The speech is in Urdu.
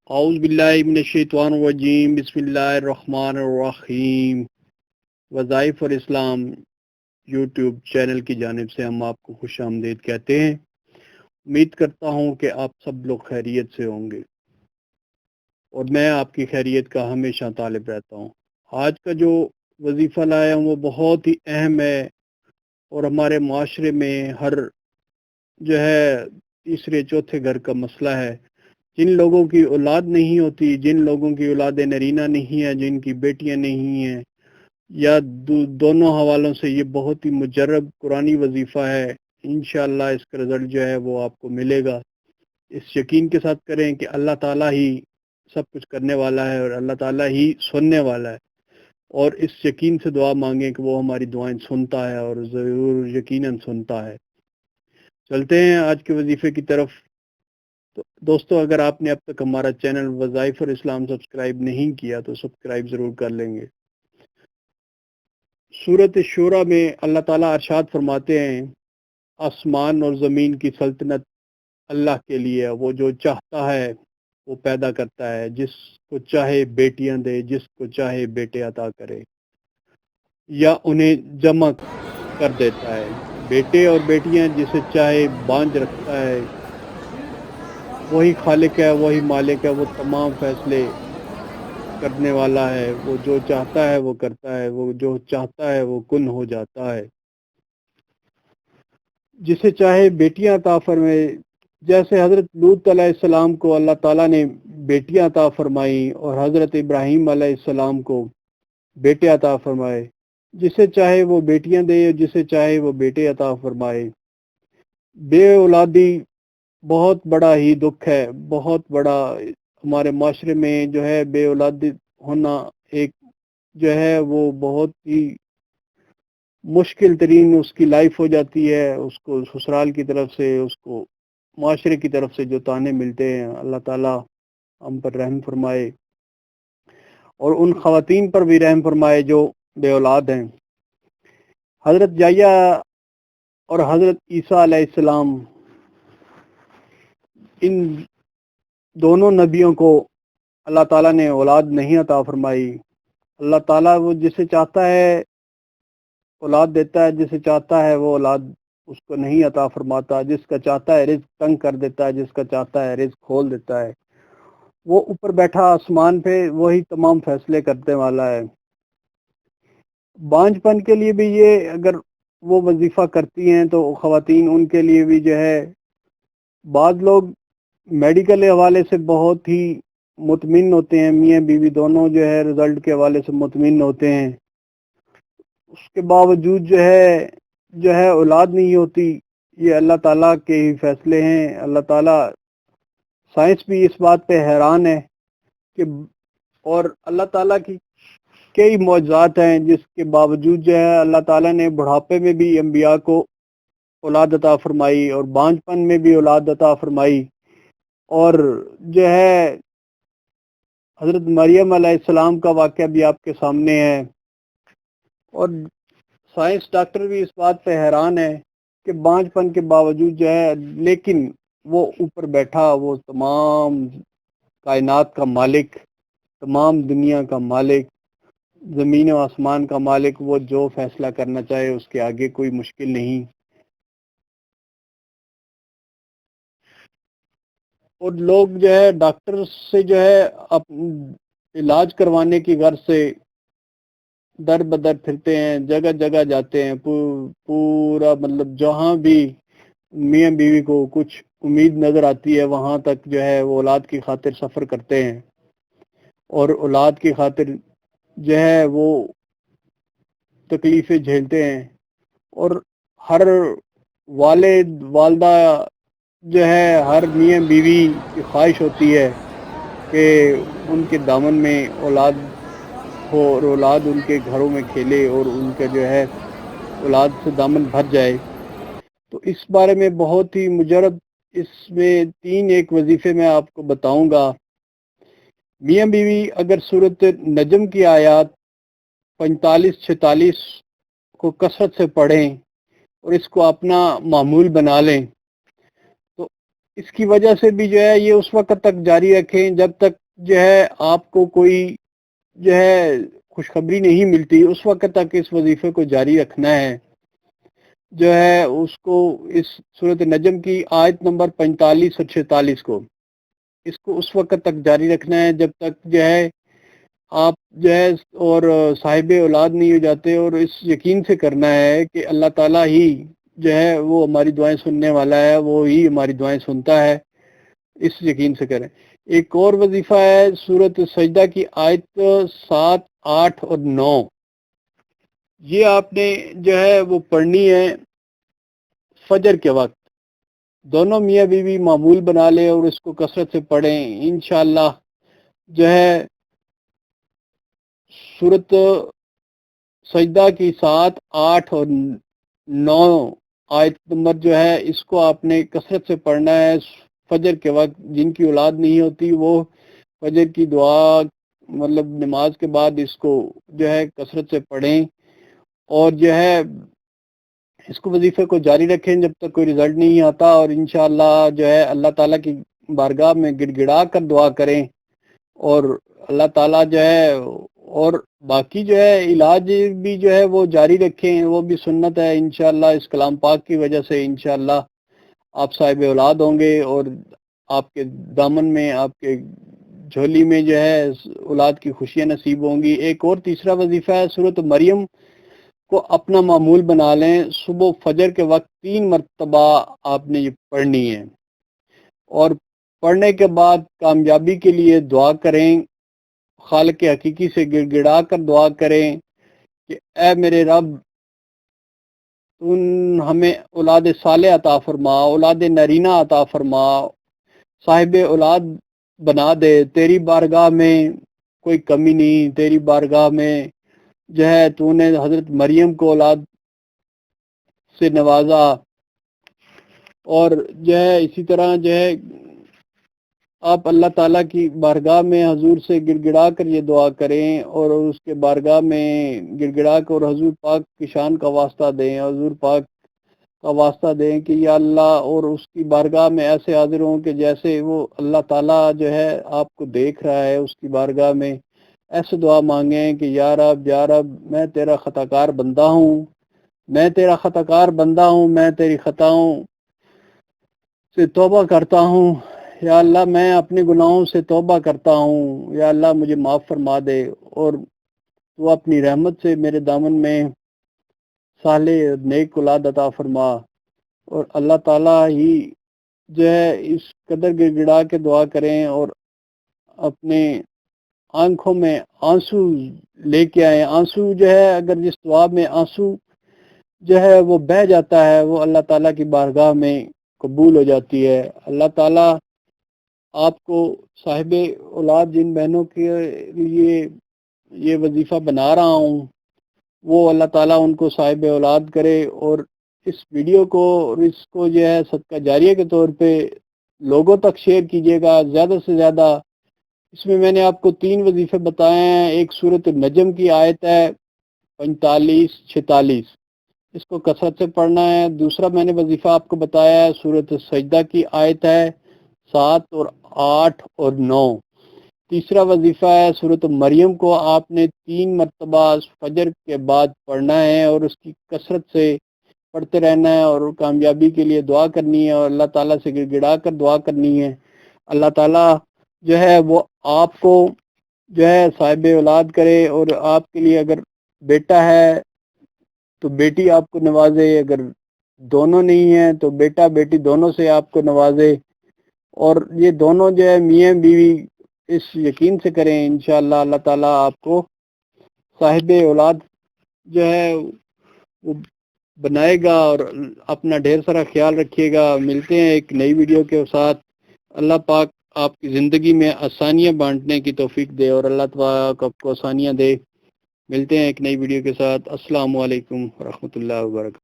اعوذ باللہ من الشیطان الرجیم بسم اللہ الرحمن الرحیم۔ وظائف اور اسلام یوٹیوب چینل کی جانب سے ہم آپ کو خوش آمدید کہتے ہیں۔ امید کرتا ہوں کہ آپ سب لوگ خیریت سے ہوں گے اور میں آپ کی خیریت کا ہمیشہ طالب رہتا ہوں۔ آج کا جو وظیفہ لایا ہوں وہ بہت ہی اہم ہے اور ہمارے معاشرے میں ہر تیسرے چوتھے گھر کا مسئلہ ہے۔ جن لوگوں کی اولاد نہیں ہوتی، جن لوگوں کی اولاد نرینہ نہیں ہے، جن کی بیٹیاں نہیں ہیں، یا دونوں حوالوں سے یہ بہت ہی مجرب قرآنی وظیفہ ہے۔ انشاءاللہ اس کا رزلٹ وہ آپ کو ملے گا۔ اس یقین کے ساتھ کریں کہ اللہ تعالیٰ ہی سب کچھ کرنے والا ہے اور اللہ تعالیٰ ہی سننے والا ہے، اور اس یقین سے دعا مانگیں کہ وہ ہماری دعائیں سنتا ہے اور ضرور یقیناً سنتا ہے۔ چلتے ہیں آج کے وظیفے کی طرف۔ تو دوستو، اگر آپ نے اب تک ہمارا چینل وظائف اور اسلام سبسکرائب نہیں کیا تو سبسکرائب ضرور کر لیں گے۔ سورۃ شورى میں اللہ تعالیٰ ارشاد فرماتے ہیں، آسمان اور زمین کی سلطنت اللہ کے لیے، وہ جو چاہتا ہے وہ پیدا کرتا ہے، جس کو چاہے بیٹیاں دے، جس کو چاہے بیٹے عطا کرے، یا انہیں جمع کر دیتا ہے، بیٹے اور بیٹیاں جسے چاہے بانجھ رکھتا ہے۔ وہی خالق ہے، وہی مالک ہے، وہ تمام فیصلے کرنے والا ہے۔ وہ جو چاہتا ہے وہ کرتا ہے، وہ جو چاہتا ہے وہ کن ہو جاتا ہے۔ جسے چاہے بیٹیاں عطا فرمائے، جیسے حضرت لوط علیہ السلام کو اللہ تعالیٰ نے بیٹیاں عطا فرمائیں اور حضرت ابراہیم علیہ السلام کو بیٹے عطا فرمائے۔ جسے چاہے وہ بیٹیاں دے، جسے چاہے وہ بیٹے عطا فرمائے۔ بے اولادی بہت بڑا ہی دکھ ہے، بہت بڑا ہمارے معاشرے میں بے اولادی ہونا ایک وہ بہت ہی مشکل ترین اس کی لائف ہو جاتی ہے۔ اس کو سسرال کی طرف سے، اس کو معاشرے کی طرف سے جو طعنے ملتے ہیں، اللہ تعالیٰ ہم پر رحم فرمائے اور ان خواتین پر بھی رحم فرمائے جو بے اولاد ہیں۔ حضرت یحییٰ اور حضرت عیسیٰ علیہ السلام، ان دونوں نبیوں کو اللہ تعالیٰ نے اولاد نہیں عطا فرمائی۔ اللہ تعالیٰ وہ جسے چاہتا ہے اولاد دیتا ہے، جسے چاہتا ہے وہ اولاد اس کو نہیں عطا فرماتا، جس کا چاہتا ہے رزق تنگ کر دیتا ہے، جس کا چاہتا ہے رزق کھول دیتا ہے۔ وہ اوپر بیٹھا آسمان پہ، وہی تمام فیصلے کرنے والا ہے۔ بانجھ پن کے لیے بھی یہ اگر وہ وظیفہ کرتی ہیں تو خواتین، ان کے لیے بھی بعض لوگ میڈیکل حوالے سے بہت ہی مطمئن ہوتے ہیں، میاں بیوی دونوں رزلٹ کے حوالے سے مطمئن ہوتے ہیں، اس کے باوجود اولاد نہیں ہوتی۔ یہ اللہ تعالیٰ کے ہی فیصلے ہیں۔ اللہ تعالیٰ، سائنس بھی اس بات پہ حیران ہے کہ اور اللہ تعالیٰ کی کئی معجزات ہیں جس کے باوجود اللہ تعالیٰ نے بڑھاپے میں بھی انبیاء کو اولاد عطا فرمائی اور بانجھ پن میں بھی اولاد عطا فرمائی، اور حضرت مریم علیہ السلام کا واقعہ بھی آپ کے سامنے ہے۔ اور سائنس ڈاکٹر بھی اس بات پہ حیران ہے کہ بانجھ پن کے باوجود لیکن وہ اوپر بیٹھا، وہ تمام کائنات کا مالک، تمام دنیا کا مالک، زمین و آسمان کا مالک، وہ جو فیصلہ کرنا چاہے اس کے آگے کوئی مشکل نہیں۔ اور لوگ ڈاکٹر سے علاج کروانے کی غرض سے در بدر پھرتے ہیں، جگہ جگہ جاتے ہیں، پورا مطلب جہاں بھی میاں بیوی کو کچھ امید نظر آتی ہے وہاں تک وہ اولاد کی خاطر سفر کرتے ہیں، اور اولاد کی خاطر وہ تکلیفیں جھیلتے ہیں۔ اور ہر والد والدہ ہر میاں بیوی کی خواہش ہوتی ہے کہ ان کے دامن میں اولاد ہو اور اولاد ان کے گھروں میں کھیلے اور ان کا اولاد سے دامن بھر جائے۔ تو اس بارے میں بہت ہی مجرب اس میں ایک وظیفے میں آپ کو بتاؤں گا۔ میاں بیوی اگر سورۃ نجم کی آیات 45-46 کو کثرت سے پڑھیں اور اس کو اپنا معمول بنا لیں تو اس کی وجہ سے بھی جو ہے یہ اس وقت تک جاری رکھیں جب تک جو ہے آپ کو کوئی جو ہے خوشخبری نہیں ملتی، اس وقت تک اس وظیفے کو جاری رکھنا ہے۔ جو ہے اس کو اس سورۃ نجم کی آیت نمبر 45 اور 46 کو اس وقت تک جاری رکھنا ہے جب تک جو ہے آپ جو ہے اور صاحب اولاد نہیں ہو جاتے، اور اس یقین سے کرنا ہے کہ اللہ تعالیٰ ہی جو ہے وہ ہماری دعائیں سننے والا ہے، وہ ہی ہماری دعائیں سنتا ہے، اس یقین سے کریں۔ ایک اور وظیفہ ہے سورۃ سجدہ کی آیت 7، 8 اور 9، یہ آپ نے جو ہے وہ پڑھنی ہے فجر کے وقت۔ دونوں میاں بیوی معمول بنا لیں اور اس کو کثرت سے پڑھیں، انشاءاللہ جو ہے سورۃ سجدہ کی 7، 8 اور 9 آیت نمبر جو ہے اس کو آپ نے کثرت سے پڑھنا ہے فجر کے وقت۔ جن کی اولاد نہیں ہوتی وہ فجر کی دعا مطلب نماز کے بعد اس کو جو ہے کثرت سے پڑھیں، اور جو ہے اس کو وظیفے کو جاری رکھیں جب تک کوئی رزلٹ نہیں آتا، اور انشاءاللہ جو ہے اللہ تعالیٰ کی بارگاہ میں گڑ گڑا کر دعا کریں، اور اللہ تعالیٰ جو ہے اور باقی جو ہے علاج بھی جو ہے وہ جاری رکھیں، وہ بھی سنت ہے انشاءاللہ۔ اس کلام پاک کی وجہ سے انشاءاللہ آپ صاحب اولاد ہوں گے، اور آپ کے دامن میں آپ کے جھولی میں جو ہے اولاد کی خوشیاں نصیب ہوں گی۔ ایک اور تیسرا وظیفہ ہے سورۃ مریم کو اپنا معمول بنا لیں، صبح فجر کے وقت 3 مرتبہ آپ نے یہ پڑھنی ہے، اور پڑھنے کے بعد کامیابی کے لیے دعا کریں، خالق حقیقی سے گڑ گڑا کر دعا کریں کہ اے میرے رب ہمیں اولاد صالح عطا فرما، اولاد نرینہ عطا فرما، صاحب اولاد بنا دے۔ تیری بارگاہ میں کوئی کمی نہیں، تیری بارگاہ میں جو ہے تو نے حضرت مریم کو اولاد سے نوازا، اور جو ہے اسی طرح جو ہے آپ اللہ تعالیٰ کی بارگاہ میں حضور سے گڑ گڑا کر یہ دعا کریں، اور اس کے بارگاہ میں گڑ گڑا کر اور حضور پاک کی شان کا واسطہ دیں، حضور پاک کا واسطہ دیں کہ یا اللہ، اور اس کی بارگاہ میں ایسے حاضر ہوں کہ جیسے وہ اللہ تعالیٰ جو ہے آپ کو دیکھ رہا ہے، اس کی بارگاہ میں ایسے دعا مانگیں کہ یا رب میں تیرا خطا کار بندہ ہوں، میں تیرا خطا کار بندہ ہوں، میں تیری خطاؤں سے توبہ کرتا ہوں، یا اللہ میں اپنے گناہوں سے توبہ کرتا ہوں، یا اللہ مجھے معاف فرما دے، اور تو اپنی رحمت سے میرے دامن میں صالح نیک اولاد عطا فرما۔ اور اللہ تعالیٰ ہی جو ہے اس قدر گڑ گڑا کے دعا کریں، اور اپنے آنکھوں میں آنسو لے کے آئیں۔ آنسو جو ہے اگر جس دعا میں آنسو جو ہے وہ بہہ جاتا ہے، وہ اللہ تعالیٰ کی بارگاہ میں قبول ہو جاتی ہے۔ اللہ تعالیٰ آپ کو صاحب اولاد جن بہنوں کے لیے یہ وظیفہ بنا رہا ہوں، وہ اللہ تعالیٰ ان کو صاحب اولاد کرے، اور اس ویڈیو کو اور اس کو جو ہے صدقہ جاریہ کے طور پہ لوگوں تک شیئر کیجیے گا زیادہ سے زیادہ۔ اس میں نے آپ کو 3 وظیفے بتائے ہیں، ایک سورۃ النجم کی آیت ہے 45، 46، اس کو کثرت سے پڑھنا ہے۔ دوسرا میں نے وظیفہ آپ کو بتایا ہے سورۃ سجدہ کی آیت ہے 7 اور 8 اور 9۔ تیسرا وظیفہ ہے سورۃ مریم کو آپ نے 3 مرتبہ فجر کے بعد پڑھنا ہے، اور اس کی کثرت سے پڑھتے رہنا ہے، اور کامیابی کے لیے دعا کرنی ہے، اور اللہ تعالیٰ سے گڑ گڑا کر دعا کرنی ہے۔ اللہ تعالیٰ جو ہے وہ آپ کو جو ہے صاحب اولاد کرے، اور آپ کے لیے اگر بیٹا ہے تو بیٹی آپ کو نوازے، اگر دونوں نہیں ہیں تو بیٹا بیٹی دونوں سے آپ کو نوازے، اور یہ دونوں جو ہے میاں بیوی اس یقین سے کریں انشاءاللہ اللہ تعالیٰ آپ کو صاحب اولاد جو ہے وہ بنائے گا۔ اور اپنا ڈھیر سارا خیال رکھیے گا۔ ملتے ہیں ایک نئی ویڈیو کے ساتھ۔ اللہ پاک آپ کی زندگی میں آسانیاں بانٹنے کی توفیق دے، اور اللہ پاک آپ کو آسانیاں دے۔ ملتے ہیں ایک نئی ویڈیو کے ساتھ۔ السلام علیکم ورحمۃ اللہ وبرکاتہ۔